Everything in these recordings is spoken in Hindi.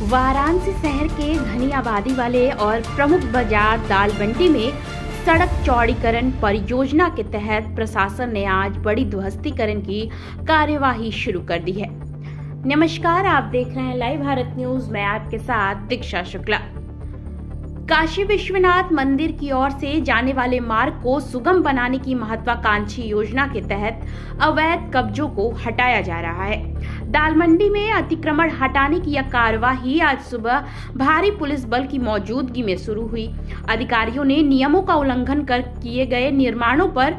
वाराणसी शहर के घनी आबादी वाले और प्रमुख बाजार दालमंडी में सड़क चौड़ीकरण परियोजना के तहत प्रशासन ने आज बड़ी ध्वस्तीकरण की कार्यवाही शुरू कर दी है। नमस्कार, आप देख रहे हैं लाइव भारत न्यूज। मैं आपके साथ दीक्षा शुक्ला। काशी विश्वनाथ मंदिर की ओर से जाने वाले मार्ग को सुगम बनाने की महत्वाकांक्षी योजना के तहत अवैध कब्जों को हटाया जा रहा है। दालमंडी में अतिक्रमण हटाने की यह कार्यवाही आज सुबह भारी पुलिस बल की मौजूदगी में शुरू हुई। अधिकारियों ने नियमों का उल्लंघन कर किए गए निर्माणों पर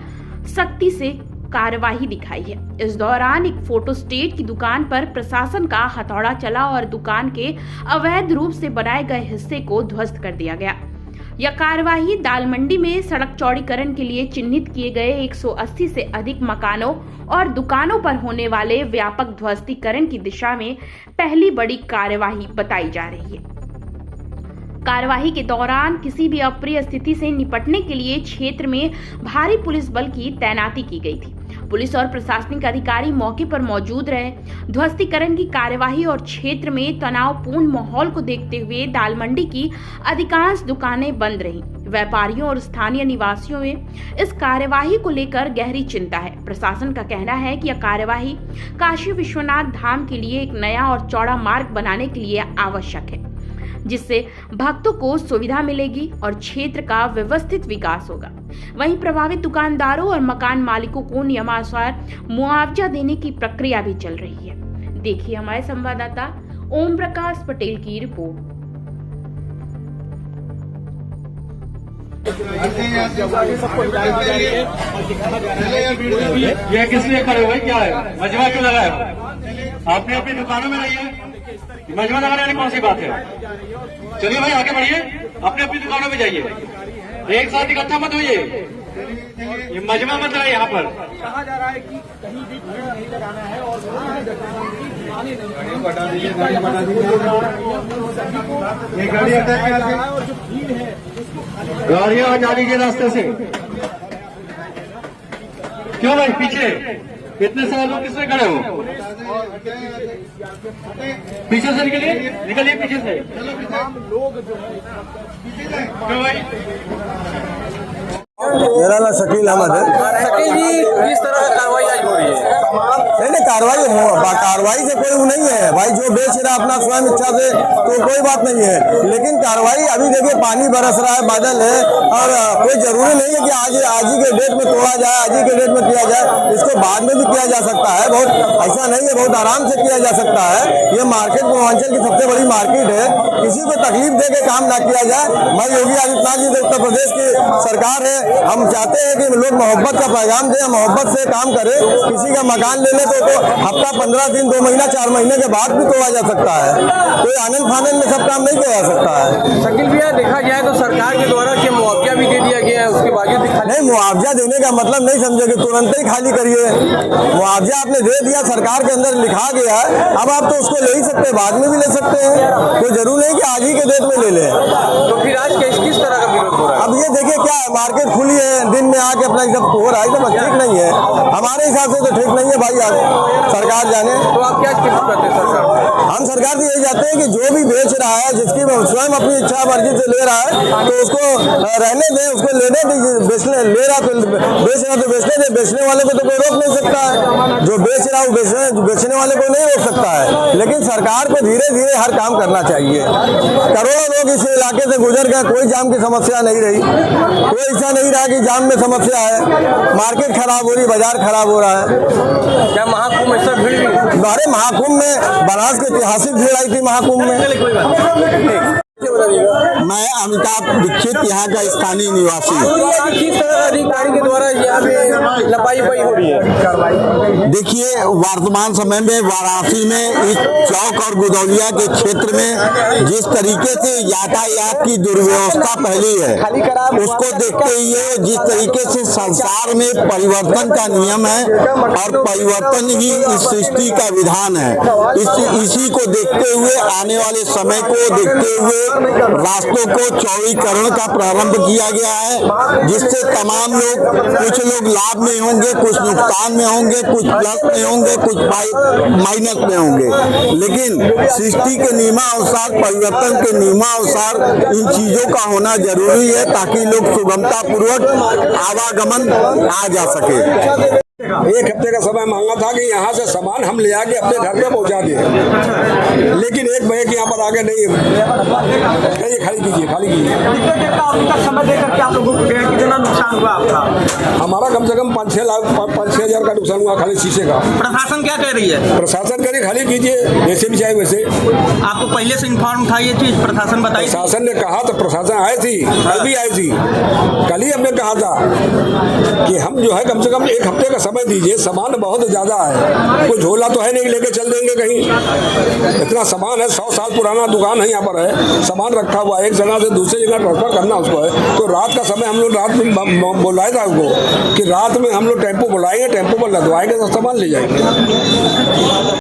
सख्ती से कार्यवाही दिखाई है। इस दौरान एक फोटो स्टेट की दुकान पर प्रशासन का हथौड़ा चला और दुकान के अवैध रूप से बनाए गए हिस्से को ध्वस्त कर दिया गया। यह कार्यवाही दालमंडी में सड़क चौड़ीकरण के लिए चिन्हित किए गए 180 से अधिक मकानों और दुकानों पर होने वाले व्यापक ध्वस्तीकरण की दिशा में पहली बड़ी कार्यवाही बताई जा रही है। कार्यवाही के दौरान किसी भी अप्रिय स्थिति से निपटने के लिए क्षेत्र में भारी पुलिस बल की तैनाती की गई थी। पुलिस और प्रशासनिक अधिकारी मौके पर मौजूद रहे। ध्वस्तीकरण की कार्यवाही और क्षेत्र में तनावपूर्ण माहौल को देखते हुए दालमंडी की अधिकांश दुकानें बंद रहीं। व्यापारियों और स्थानीय निवासियों में इस कार्यवाही को लेकर गहरी चिंता है। प्रशासन का कहना है कि यह कार्यवाही काशी विश्वनाथ धाम के लिए एक नया और चौड़ा मार्ग बनाने के लिए आवश्यक है, जिससे भक्तों को सुविधा मिलेगी और क्षेत्र का व्यवस्थित विकास होगा। वहीं प्रभावित दुकानदारों और मकान मालिकों को नियमानुसार मुआवजा देने की प्रक्रिया भी चल रही है। देखिए हमारे संवाददाता ओम प्रकाश पटेल की रिपोर्ट। ये किस लिए खड़े हुए, क्या है मजमा क्यों लगाया? आपने अपनी दुकानों में रही है, मजमा लगाने वाली कौन सी बात है? चलिए भाई आगे बढ़िए, अपने अपनी दुकानों में जाइए, एक साथ इकट्ठा मत होइए। ये मजमा मत लगाइए। यहाँ पर कहा जा रहा है कि कहीं भी भीड़ नहीं लगाना है और जो भीड़ है गाड़ियां हटा दीजिए रास्ते से। क्यों भाई पीछे इतने सारे लोग किससे खड़े हो? पीछे से निकलिए, निकलिए पीछे से। लोग जो है क्यों भाई? मेरा नाम शकील अहमद है। शकील जी, किस तरह की कार्रवाई आज हो रही है? नहीं, कार्रवाई से कोई नहीं है भाई। जो बेच रहा अपना स्वयं इच्छा से तो कोई बात नहीं है, लेकिन कार्रवाई अभी देखिए पानी बरस रहा है, बादल है और कोई जरूरी नहीं है कि आज ही के डेट में तोड़ा जाए, आज ही के डेट में किया जाए। इसको बाद में भी किया जा सकता है, बहुत ऐसा नहीं है, बहुत आराम से किया जा सकता है। ये मार्केट पूर्वांचल की सबसे बड़ी मार्केट है, किसी को तकलीफ दे के काम ना किया जाए। मैं योगी आदित्यनाथ जी से उत्तर प्रदेश की सरकार है, हम चाहते हैं कि लोग मोहब्बत का पैगाम दें, मोहब्बत से काम करें। किसी का मकान ले ले तो हफ्ता 15 दिन 2 महीना 4 महीने के बाद भी तोड़ा जा सकता है। कोई आनंद फानंद में सब काम नहीं किया जा सकता है। शकील भैया, देखा जाए तो सरकार के द्वारा क्या मुआवजा भी दे दिया गया है, उसके बावजूद नहीं, मुआवजा देने का मतलब नहीं समझे कि तुरंत ही खाली करिए। मुआवजा आपने दे दिया, सरकार के अंदर लिखा गया है, अब आप तो उसको ले ही सकते हैं, बाद में भी ले सकते हैं। कोई जरूर नहीं कि आज ही के डेट में ले लें। तो फिर आज किस तरह का विरोध हो रहा है? अब ये देखिए क्या है, मार्केट खुली है, दिन में आके अपना सब हो रहा है, तो ठीक नहीं है। हमारे हिसाब से तो ठीक नहीं है भाई, सरकार जाने। तो आप क्या टिप्स करते हैं सरकार? हम सरकार से यही चाहते हैं कि जो भी बेच रहा है, जिसकी स्वयं अपनी इच्छा मर्जी से ले रहा है, तो उसको रहने दें, उसको लेने दें। बेचने ले रहा तो बेच रहा तो बेचने दें, बेचने वाले को तो कोई रोक नहीं सकता है। जो बेच रहा है बेचने वाले को नहीं रोक सकता है, लेकिन सरकार को धीरे धीरे हर काम करना चाहिए। करोड़ों लोग इस इलाके से गुजर गए, कोई जाम की समस्या नहीं रही, कोई ऐसा नहीं रहा कि जाम में समस्या है। मार्केट खराब हो रही, बाजार खराब हो रहा है। क्या महाकुंभ ऐसा भीड़ भी? अरे महाकुंभ में बनारस की ऐतिहासिक भीड़ आई थी महाकुंभ में। मैं अमिताभ दीक्षित, यहाँ का स्थानीय निवासी। किस तरह अधिकारी के द्वारा यहाँ पे लपाई हो रही है? देखिए, वर्तमान समय में वाराणसी में इस चौक और गुदौलिया के क्षेत्र में जिस तरीके से यातायात की दुर्व्यवस्था फैली है, उसको देखते हुए जिस तरीके से संसार में परिवर्तन का नियम है और परिवर्तन ही इस सृष्टि का विधान है, इसी को देखते हुए, आने वाले समय को देखते हुए रास्तों को चौड़ीकरण का प्रारंभ किया गया है, जिससे तमाम लोग, कुछ लोग लाभ में होंगे, कुछ नुकसान में होंगे, कुछ प्लस में होंगे, कुछ माइनस में होंगे, लेकिन सृष्टि के नियमानुसार, परिवर्तन के नियमानुसार इन चीजों का होना जरूरी है ताकि लोग सुगमता पूर्वक आवागमन आ जा सके। एक हफ्ते का समय मांगा था कि यहाँ से सामान हम ले आके अपने घर पे पहुँचा दें, लेकिन एक भैया के यहाँ पर आके नहीं खाली कीजिए। समय देकर के आप लोगों को कितना नुकसान हुआ आपका? हमारा कम से कम 5-6 हज़ार का नुकसान हुआ खाली शीशे का। प्रशासन क्या कह रही है? प्रशासन कह रही खाली कीजिए, जैसे भी चाहे वैसे। आपको पहले से इन्फॉर्म था ये चीज? प्रशासन बताई? प्रशासन ने कहा तो प्रशासन आई थी, कल भी आई थी। कल ही हमने कहा था कि हम जो है कम से कम एक हफ्ते का समय दीजिए, सामान बहुत ज्यादा है, कोई झोला तो है नहीं लेके चल देंगे कहीं। इतना सामान है, 100 साल पुराना दुकान है, यहाँ पर है सामान रखा हुआ है, एक जगह से दूसरी जगह ट्रांसफर करना उसको है। तो रात का समय हम लोग रात में बुलाया था उसको कि रात में हम लोग टेम्पो बुलाएंगे, टेम्पो पर लदवाएंगे तो सामान ले जाएंगे।